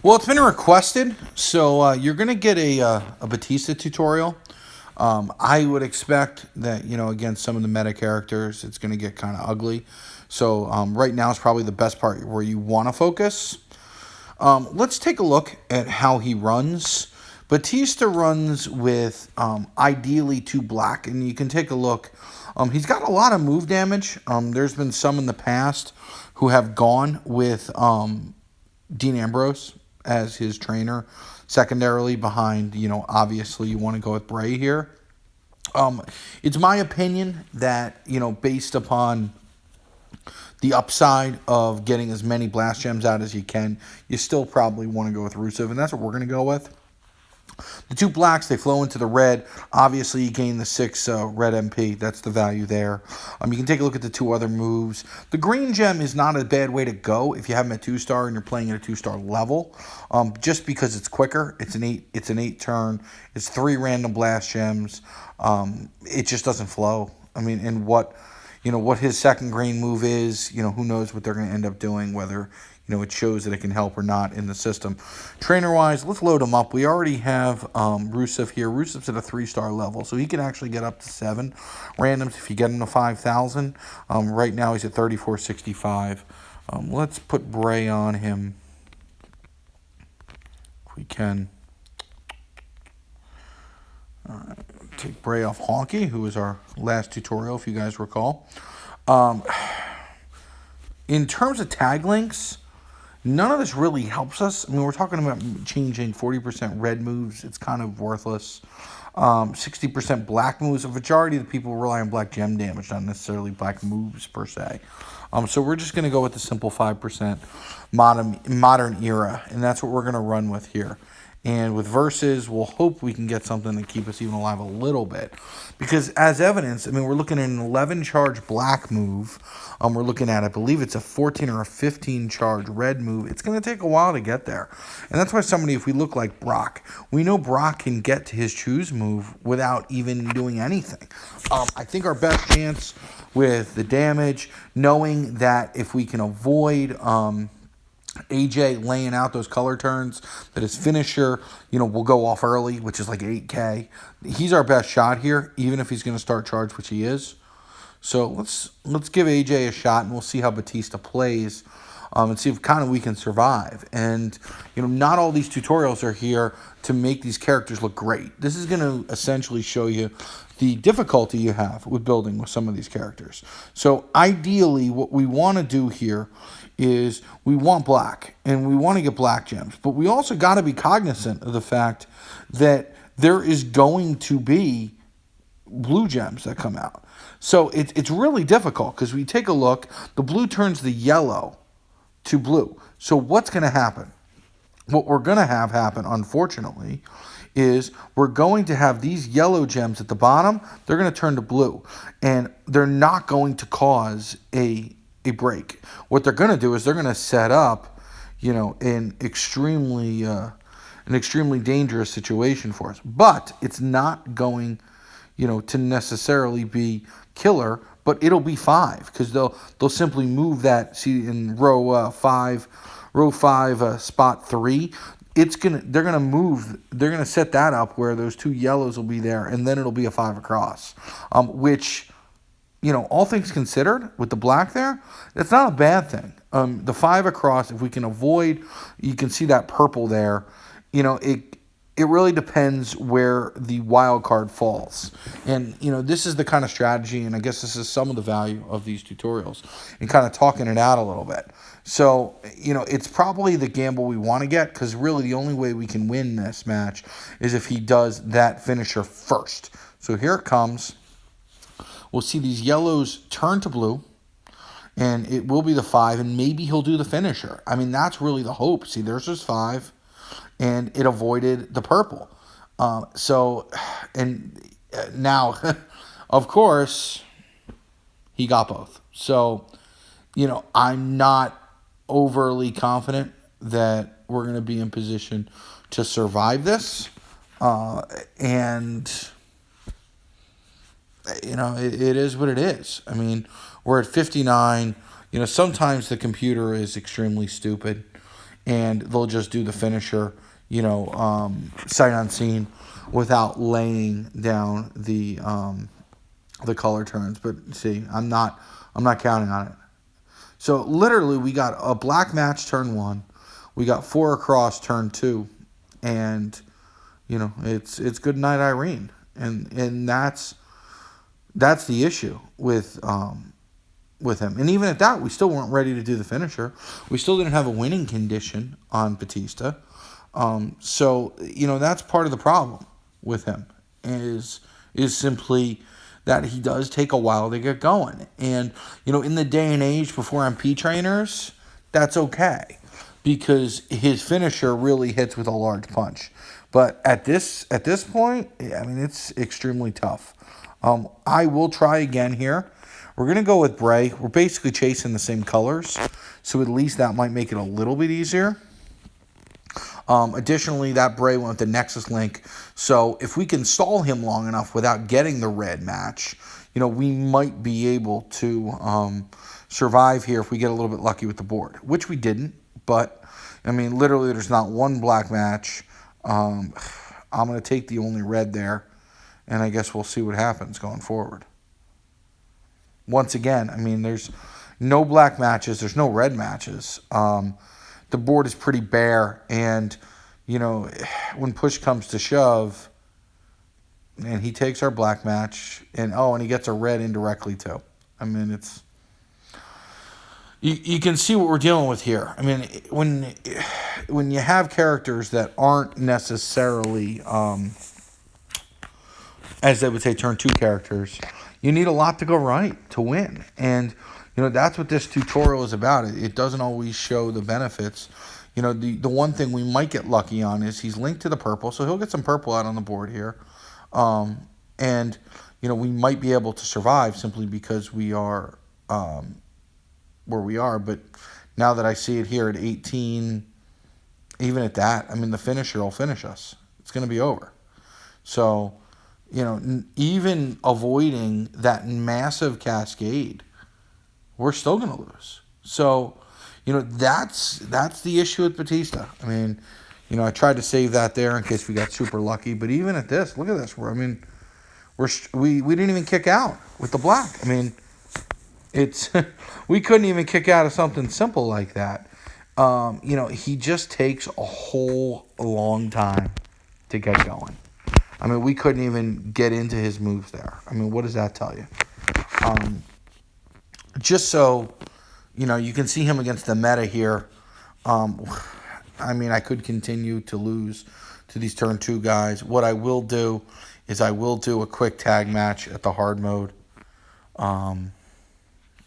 Well, it's been requested, so you're going to get a Batista tutorial. I would expect that, again, some of the meta characters, it's going to get kind of ugly. So right now is probably the best part where you want to focus. Let's take a look at how he runs. Batista runs with ideally 2 black, and you can take a look. He's got a lot of move damage. There's been some in the past who have gone with Dean Ambrose as his trainer. Secondarily, behind, obviously you want to go with Bray here. It's my opinion that, based upon the upside of getting as many blast gems out as you can, you still probably want to go with Rusev, and that's what we're going to go with. The 2 blacks, they flow into the red. Obviously, you gain the 6 red MP. That's the value there. You can take a look at the 2 other moves. The green gem is not a bad way to go if you have him at 2-star and you're playing at a 2-star level. Just because it's quicker. It's an 8 turn. It's 3 random blast gems. It just doesn't flow. And what his second green move is, who knows what they're going to end up doing, whether it shows that it can help or not in the system. Trainer-wise, let's load him up. We already have Rusev here. Rusev's at a 3-star level, so he can actually get up to 7 randoms if you get him to 5,000. Right now he's at 3465. Let's put Bray on him if we can. All right, take Bray off Honky, who was our last tutorial, if you guys recall. In terms of tag links, none of this really helps us. We're talking about changing 40% red moves. It's kind of worthless. 60% black moves. A majority of the people rely on black gem damage, not necessarily black moves per se. So we're just going to go with the simple 5% modern era, and that's what we're going to run with here. And with verses, we'll hope we can get something to keep us even alive a little bit. Because as evidence, we're looking at an 11 charge black move. We're looking at, I believe it's a 14 or a 15 charge red move. It's going to take a while to get there. And that's why if we look like Brock, we know Brock can get to his choose move without even doing anything. I think our best chance with the damage, knowing that if we can avoid AJ laying out those color turns, that his finisher, will go off early, which is like 8K. He's our best shot here, even if he's going to start charge, which he is. So let's give AJ a shot, and we'll see how Batista plays, and see if we can survive. And not all these tutorials are here to make these characters look great. This is going to essentially show you the difficulty you have with building with some of these characters. So ideally, what we want to do here is we want black, and we want to get black gems, but we also got to be cognizant of the fact that there is going to be blue gems that come out. So it's really difficult, because we take a look, the blue turns the yellow to blue. So what's going to happen? What we're going to have happen, unfortunately, is we're going to have these yellow gems at the bottom. They're going to turn to blue, and they're not going to cause a break. What they're going to do is they're going to set up, an extremely dangerous situation for us. But it's not going, to necessarily be killer, but it'll be 5, because they'll simply move that. See, in row 5, spot 3. They're gonna set that up where those 2 yellows will be there, and then it'll be a 5 across, which, all things considered, with the black there, that's not a bad thing. The 5 across, if we can avoid, you can see that purple there. It really depends where the wild card falls. And, this is the kind of strategy, and I guess this is some of the value of these tutorials, and kind of talking it out a little bit. So, it's probably the gamble we want to get, because really the only way we can win this match is if he does that finisher first. So here it comes. We'll see these yellows turn to blue, and it will be the 5, and maybe he'll do the finisher. That's really the hope. See, there's his 5. And it avoided the purple. Now, of course, he got both. So, I'm not overly confident that we're going to be in position to survive this. And, it is what it is. We're at 59. Sometimes the computer is extremely stupid. and they'll just do the finisher, sight unseen, without laying down the color turns. But see, I'm not counting on it. So literally, we got a black match turn 1, we got 4 across turn 2, and it's good night Irene, and that's the issue with him. And even at that, we still weren't ready to do the finisher. We still didn't have a winning condition on Batista. So that's part of the problem with him is simply that he does take a while to get going. And in the day and age before MP trainers, that's okay, because his finisher really hits with a large punch. But at this point, I mean, it's extremely tough. I will try again here. We're going to go with Bray. We're basically chasing the same colors, so at least that might make it a little bit easier. Additionally, that Bray went with the Nexus Link, so if we can stall him long enough without getting the red match, we might be able to survive here if we get a little bit lucky with the board, which we didn't. But, I mean, literally there's not one black match. I'm going to take the only red there, and I guess we'll see what happens going forward. Once again, I mean, there's no black matches. There's no red matches. The board is pretty bare, and, when push comes to shove, and he takes our black match, and he gets a red indirectly too. I mean, it's... You can see what we're dealing with here. I mean, when you have characters that aren't necessarily, as they would say, turn 2 characters, you need a lot to go right to win. And, that's what this tutorial is about. It doesn't always show the benefits. The one thing we might get lucky on is he's linked to the purple, so he'll get some purple out on the board here. And, we might be able to survive simply because we are where we are. But now that I see it here at 18, even at that, I mean, the finisher will finish us. It's going to be over. So, even avoiding that massive cascade, we're still going to lose. So, that's the issue with Batista. I mean, I tried to save that there in case we got super lucky. But even at this, look at this. We didn't even kick out with the black. I mean, it's we couldn't even kick out of something simple like that. He just takes a whole long time to get going. I mean, we couldn't even get into his moves there. I mean, what does that tell you? Just so, you can see him against the meta here. I mean, I could continue to lose to these turn 2 guys. What I will do is I will do a quick tag match at the hard mode.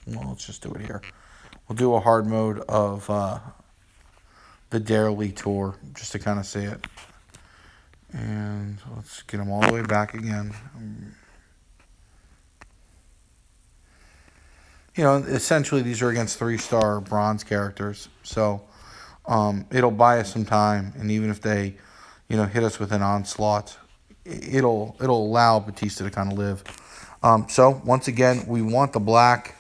Well, let's just do it here. We'll do a hard mode of the Daily Tour just to kind of see it. And let's get them all the way back again. Essentially these are against 3-star bronze characters. So it'll buy us some time. And even if they, hit us with an onslaught, it'll allow Batista to kind of live. So once again, we want the black.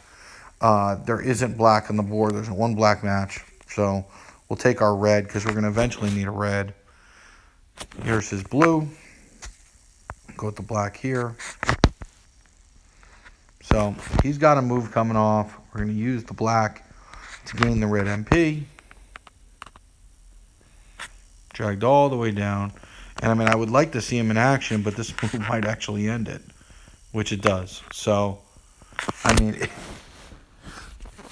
There isn't black on the board. There's one black match. So we'll take our red because we're going to eventually need a red. Here's his blue. Go with the black here. So he's got a move coming off. We're going to use the black to gain the red MP. Dragged all the way down. And I mean, I would like to see him in action, but this move might actually end it, which it does. So, I mean,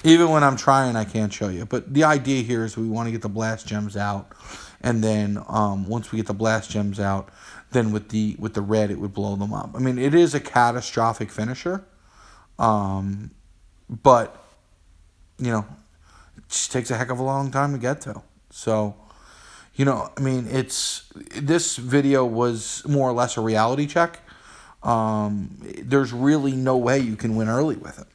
even when I'm trying, I can't show you. But the idea here is we want to get the blast gems out. And then once we get the blast gems out, then with the red, it would blow them up. I mean, it is a catastrophic finisher. But, it just takes a heck of a long time to get to. So, I mean, this video was more or less a reality check. There's really no way you can win early with it.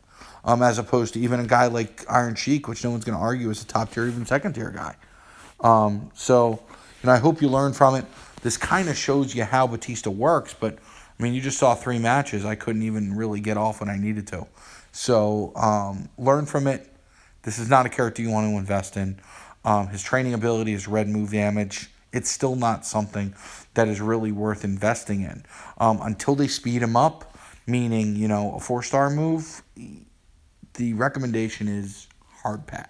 As opposed to even a guy like Iron Sheik, which no one's going to argue is a top tier, even second tier guy. So, I hope you learn from it. This kind of shows you how Batista works, but, I mean, you just saw 3 matches. I couldn't even really get off when I needed to. So, learn from it. This is not a character you want to invest in. His training ability, his red move damage, it's still not something that is really worth investing in. Until they speed him up, meaning, a 4-star move, the recommendation is hard pass.